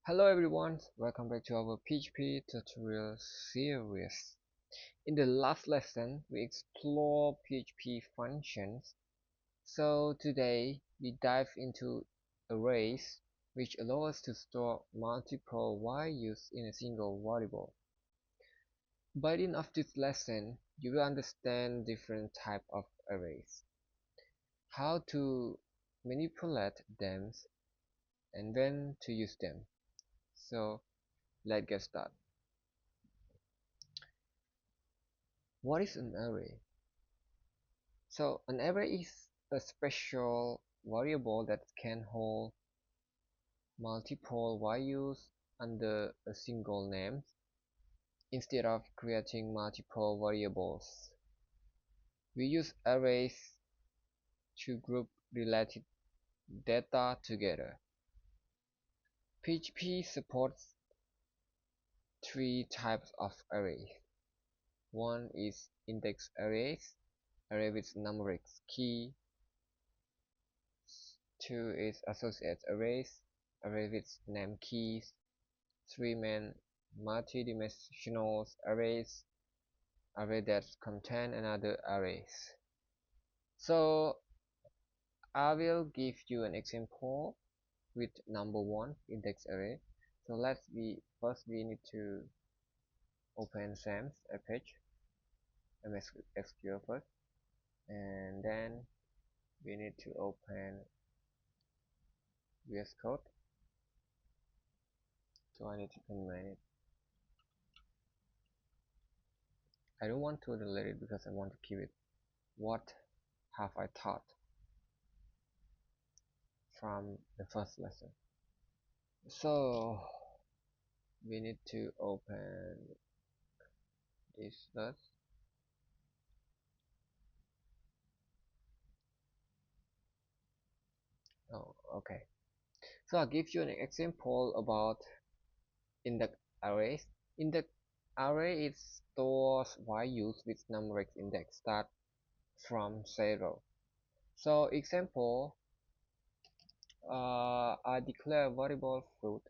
Hello everyone, welcome back to our PHP tutorial series. In the last lesson, we explored PHP functions. So today, we dive into arrays, which allow us to store multiple values in a single variable. By the end of this lesson, you will understand different types of arrays, how to manipulate them, and when to use them. So let's get started. What is an array? So an array is a special variable that can hold multiple values under a single name instead of creating multiple variables. We use arrays to group related data together. PHP supports three types of arrays. One is index arrays, array with numeric key. Two is associate arrays, array with name keys. Three main multidimensional arrays, array that contain another arrays. So I will give you an example with number one index array. So first we need to open SAM's page, MS SQL first, and then we need to open VS Code. So I need to combine it. I don't want to delete it because I want to keep it. What have I taught from the first lesson? So we need to open this first. Oh, okay. So I'll give you an example about index arrays. Index array is stores values with numeric index start from 0. So example, I declare variable fruit.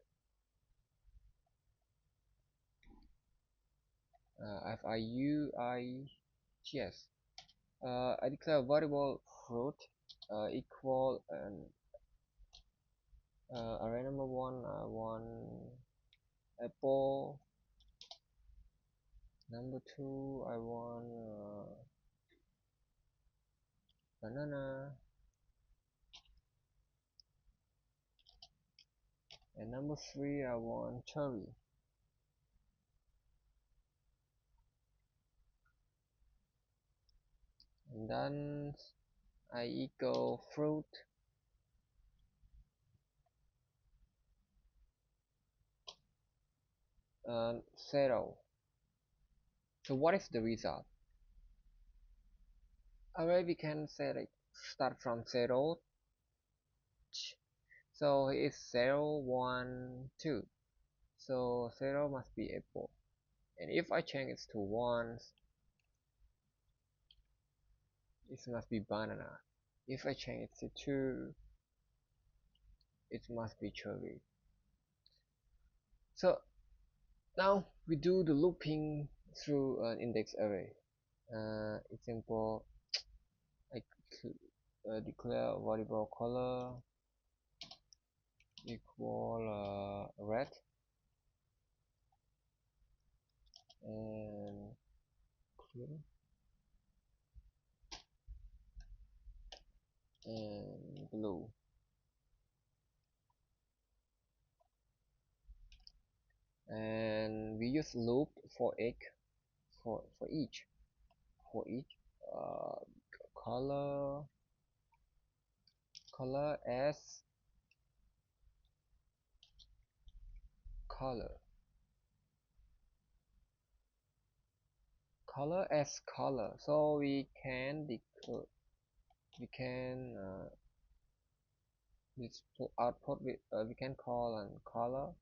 F-I-U-I-T-S. I declare variable fruit equal and array number one. I want apple. Number two, I want banana. And number three, I want cherry. And then I equal fruit and 0. So what is the result? Array we can say like start from 0. So it's 0, 1, 2. So 0 must be apple. And if I change it to 1, it must be banana. If I change it to 2, it must be cherry. So now we do the looping through an index array. Example, I declare variable color equal red and green and blue. And we use loop for each uh, color as color color. So we can this output with we can call an color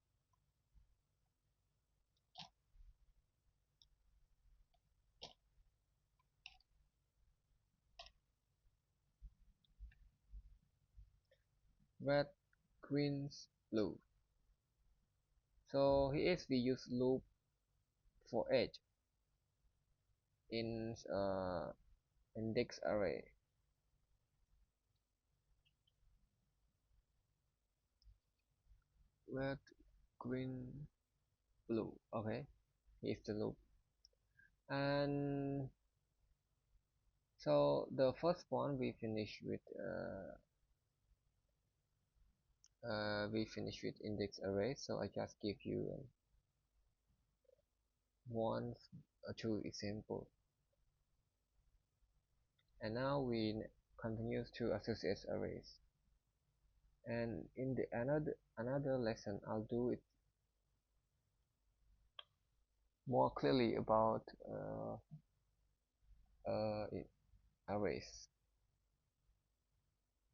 red, green, blue. So here is we use loop for each in index array. Red, green, blue. Okay, here's the loop. And so the first one we finish with index array. So I just give you one or two example, and now we continue to associate arrays. And in the another lesson, I'll do it more clearly about arrays.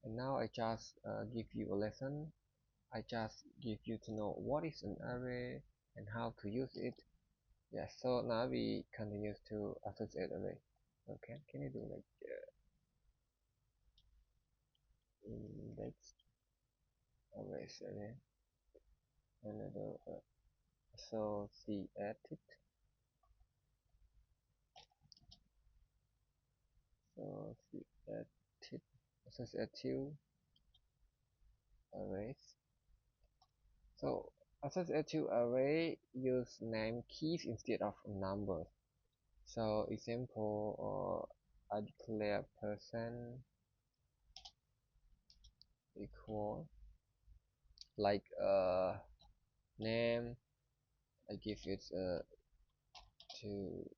And now I just give you a lesson. I just give you to know what is an array and how to use it. Yes, so now we continue to associate array. Okay, can you do like index arrays array? Another associate it. Associate it. Associative arrays. So associative array use name keys instead of numbers. So example, I declare person equal like name. I give it to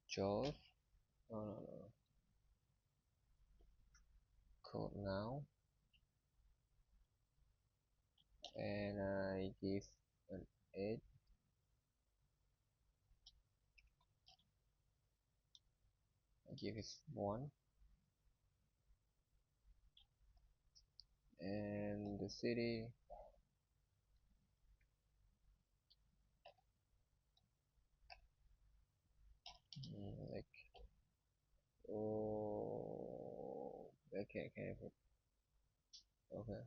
George. Code now, and I give an 8. I give it 1, and the city like oh okay can I put okay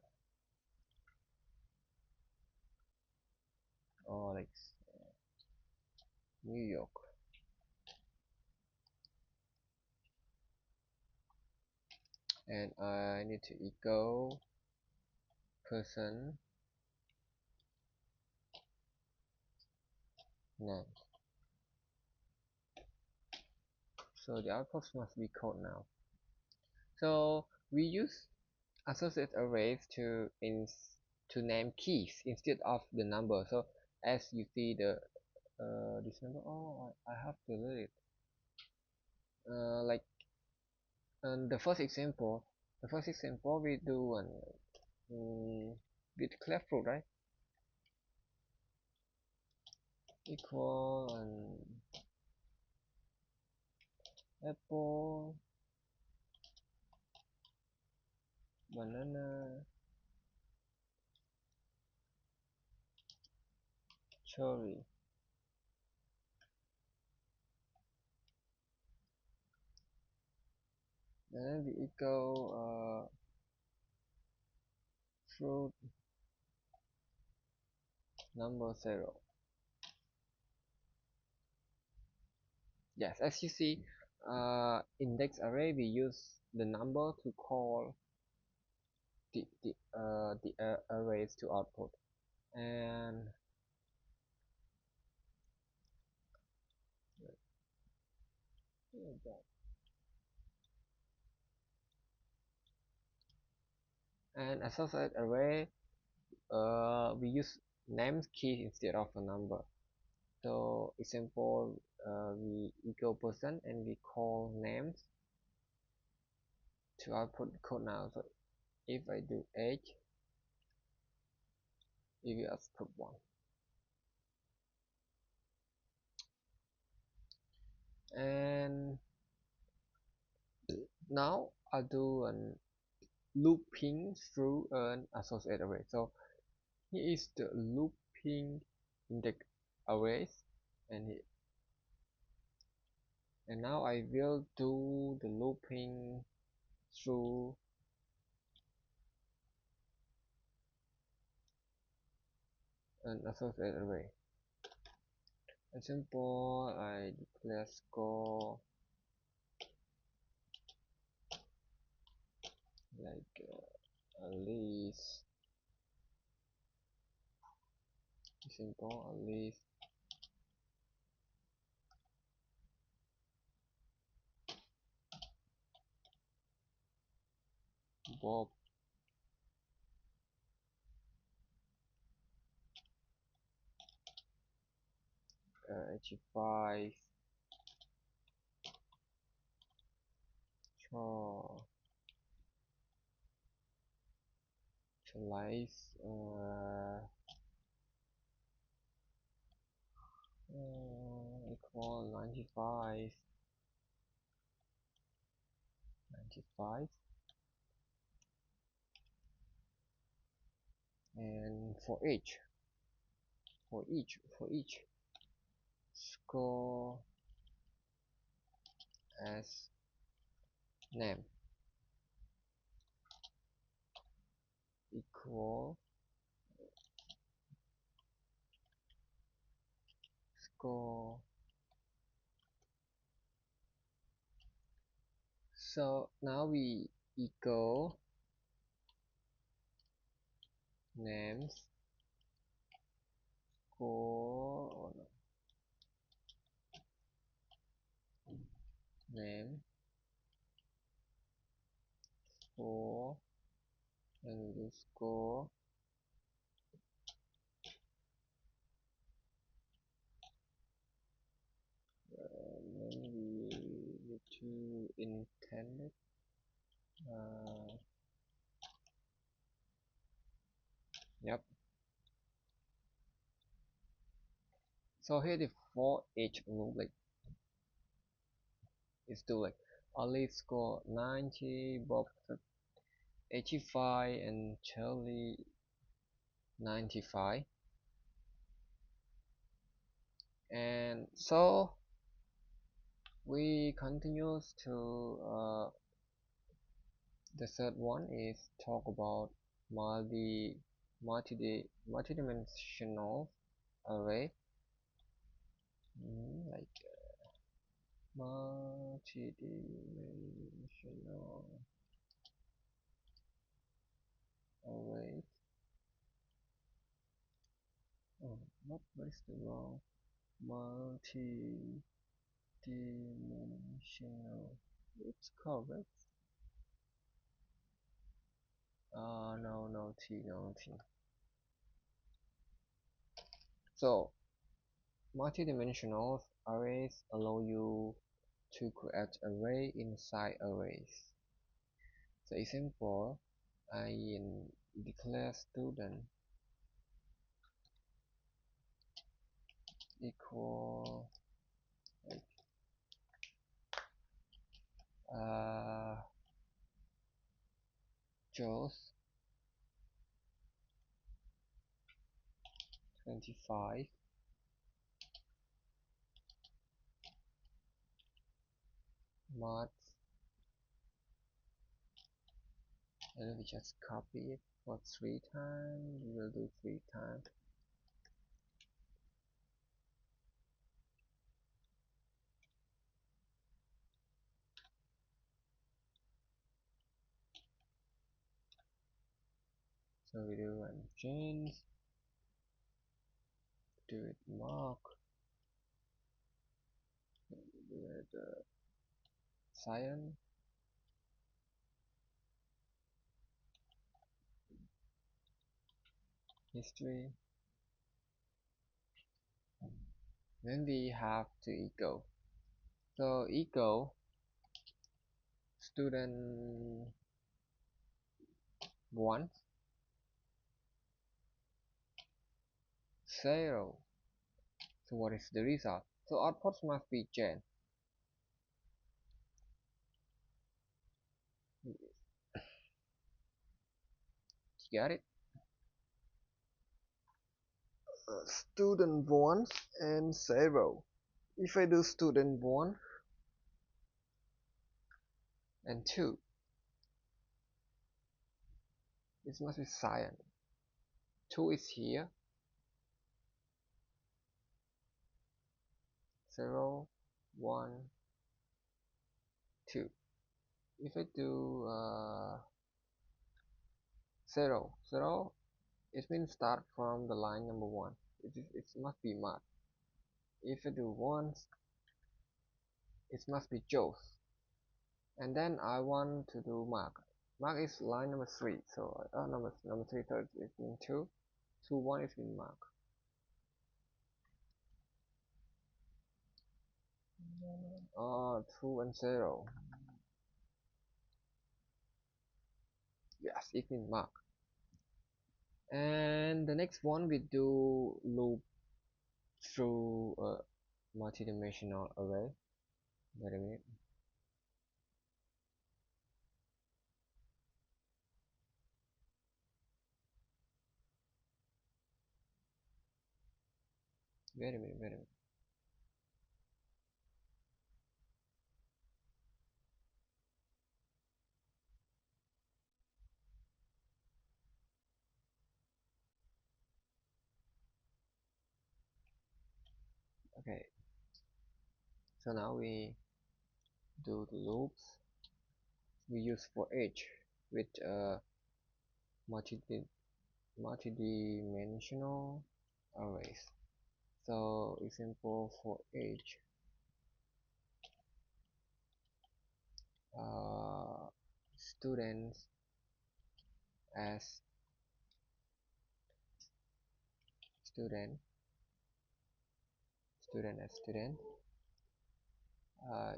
oh like New York, and I need to equal person name. So the output must be code now. So we use associate arrays to name keys instead of the number. So as you see the this number, oh I have to delete it. Like the first example we do an with clefru, right? Equal and apple, banana, cherry. Then we equal fruit number 0. Yes, as you see, index array we use the number to call the arrays to output, and associate array we use names key instead of a number. So example, we equal person and we call names to output code now. So if I do age, it will output 1. And now I'll do an looping through an associate array. So here is the looping index arrays, and now I will do the looping through an associated array. Example, I declare score like a list. Simple, a list. Bob, 85, cho life equal 95, 95, and for each score as name equal score. So now we equal names score, oh no, name score, and we do score, and then we need to intend it. Yep. So here the for each loop like is do like Ali score 90, Bob 85, and Charlie 95. And so we continues to the third one is talk about multidimensional array, like multidimensional array. Oh, what is the wrong? Multidimensional. It's correct. No T, no T. So multidimensional arrays allow you to create array inside arrays. So example, I declare student equal like Joe's 25, math, and we just copy it for 3 times. We will do 3 times. So we do and change, do it mark, do it science, history. Then we have to equal. So equal student 1 0. So what is the result? So output must be Jen. Got it? Student 1 and 0. If I do student 1 and 2, it must be science. 2 is here, 0 1 2. If I do 0 0, it means start from the line number 1. It must be marked. If I do 1, it must be Joe's. And then I want to do mark. Mark is line number 3, so number 3 third is in 2, 2 1 is in mark. 2 and 0. Yes, it means mark. And the next one we do loop through a multi-dimensional array. Wait a minute. Wait a minute. Wait a minute. Okay. So now we do the loops. We use for each with multi-dimensional arrays. So example for each students as student student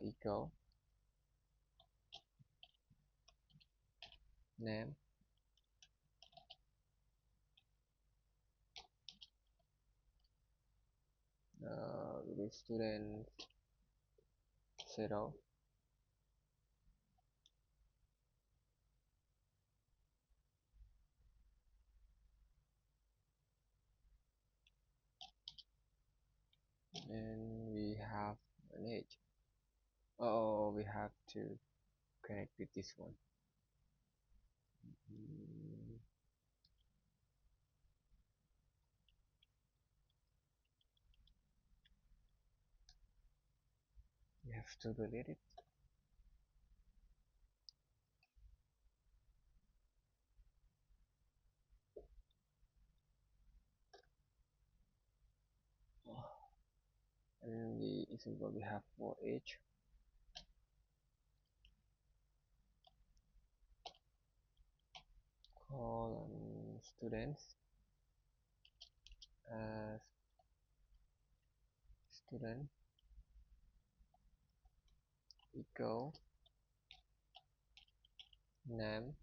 equal name with student 0 and we have an age. Oh, we have to connect with this one. We have to delete it. And the example we have for age colon students as student equal name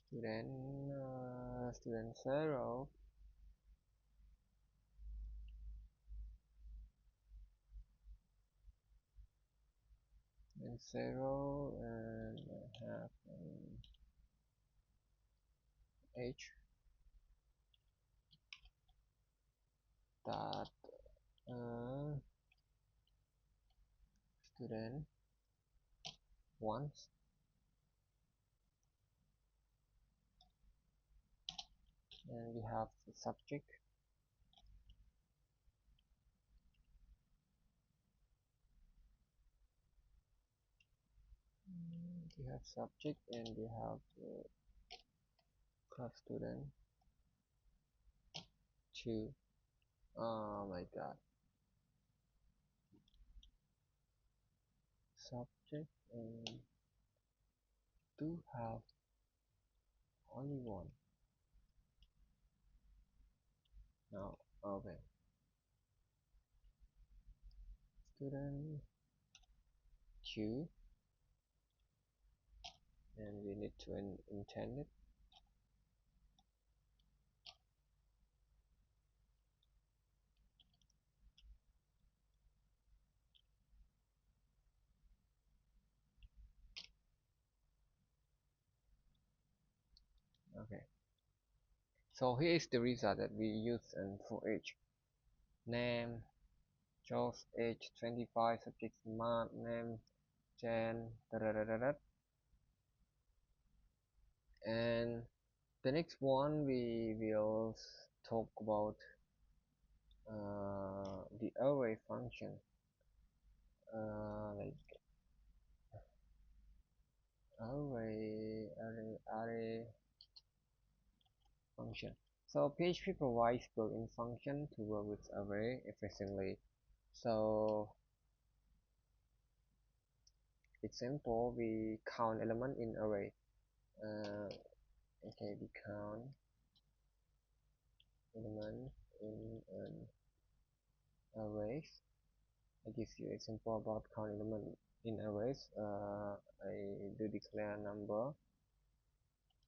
student 0 and 0 and have an age dot student once and we have the subject we have subject and we have class student 2. Oh my god, subject and do have only one now. Okay, student 2 and we need to intend it. Okay, so here is the result that we use and for each name Joe's age 25 subject month name Jan da, da, da, da, da. And The next one we will talk about the array function, like array function. So PHP provides built-in function to work with array efficiently. So example, we count element in array. Okay, we count element in an array. I give you example about count element in arrays. I do declare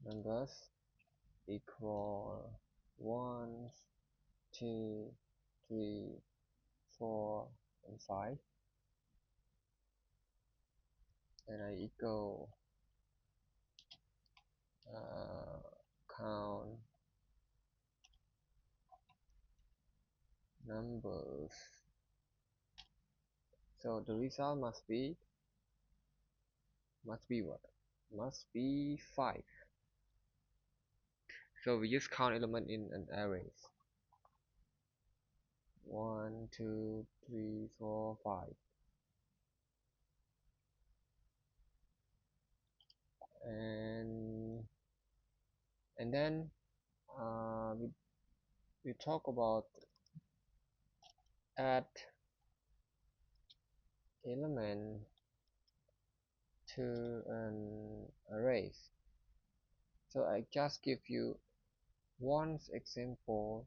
numbers equal 1, 2, 3, 4, and 5, and I equal count numbers. So the result must be what? Must be 5. So we just count element in an array. 1, 2, 3, 4, 5, and then we talk about add element to an array. So I just give you one example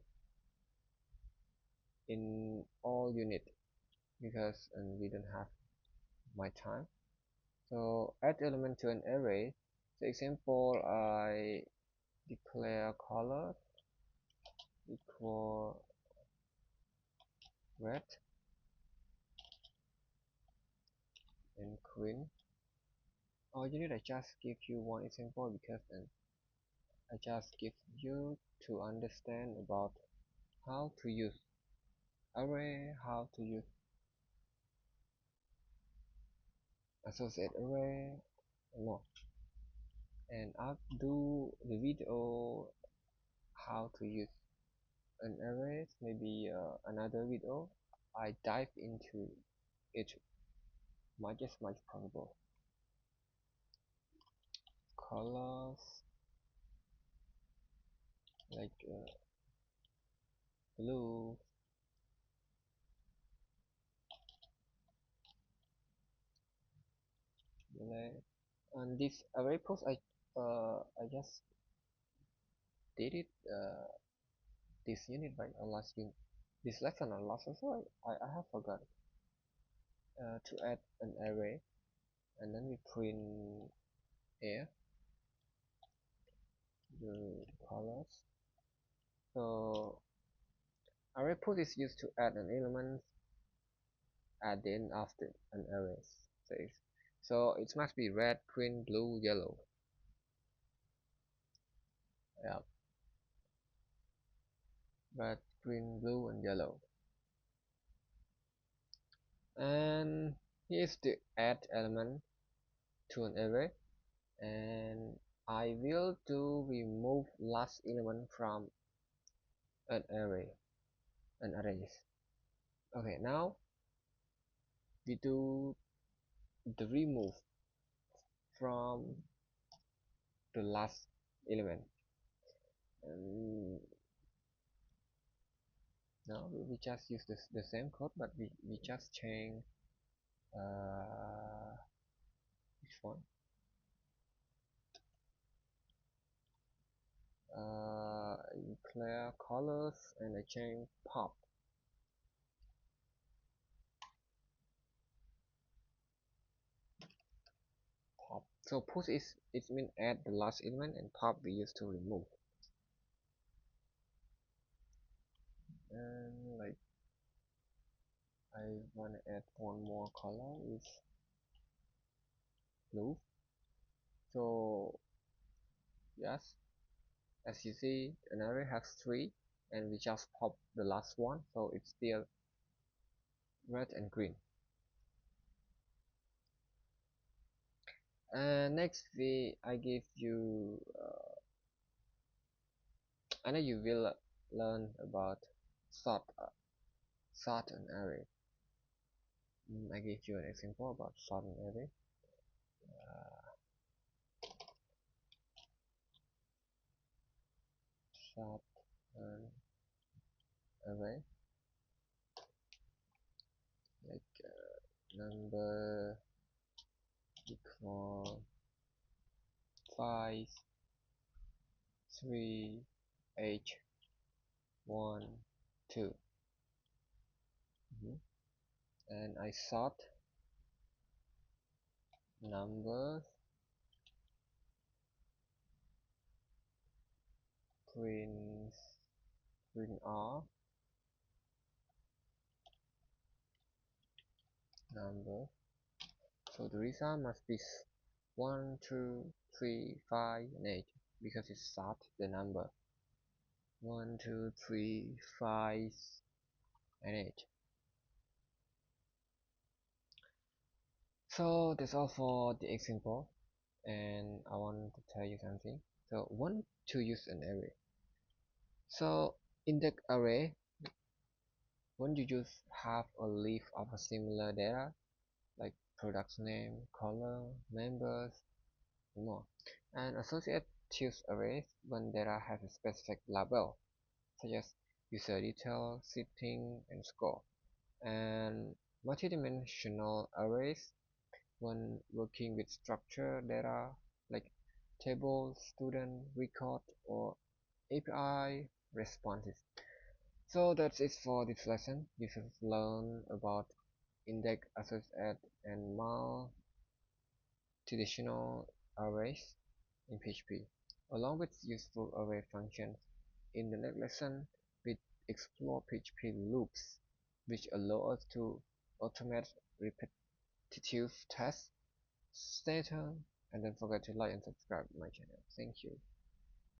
in all unit because we don't have my time. So add element to an array. So example, I declare color equal red and green. All unit I just give you one example because I just give you to understand about how to use array, how to use associate array, and more. And I'll do the video how to use an array, maybe another video. I dive into it much as much possible. Colors like blue, black, and this array post I just did it this unit by last unit. This lesson on last also I have forgot to add an array, and then we print here the colors. So array put is used to add an element at the end of an array. So it must be red, green, blue, yellow. Yeah, red, green, blue, and yellow. And here's the add element to an array, and I will do remove last element from an array, an arrays. Okay, now we do the remove from the last element. And now we just use the same code, but we just change which one? Clear colors, and I change pop. So push is it means add the last element, and pop we use to remove. And like I wanna add one more color is blue. So yes, as you see, an array has 3, and we just pop the last one, so it's still red and green. And next I give you and then you will learn about sort sort an array. I give you an example about sort an array. Sort an array like number equal 5 3 8 1 2. And I sort numbers print r number, so the result must be 1 2 3 5 and 8 because it sort the number 1 2 3 5 and 8. So that's all for the example, and I want to tell you something. So want to use an array. So in the array, when you just have a list of a similar data like product name, color, members, and more, and associate choose arrays when data has a specific label such as user detail, setting, and score, and multidimensional arrays when working with structured data like table, student, record, or API responses. So that's it for this lesson. You should learn about index, associate, and multi-dimensional arrays in PHP, along with useful array functions. In the next lesson, we explore PHP loops, which allow us to automate repetitive tasks. Stay tuned and don't forget to like and subscribe to my channel. Thank you.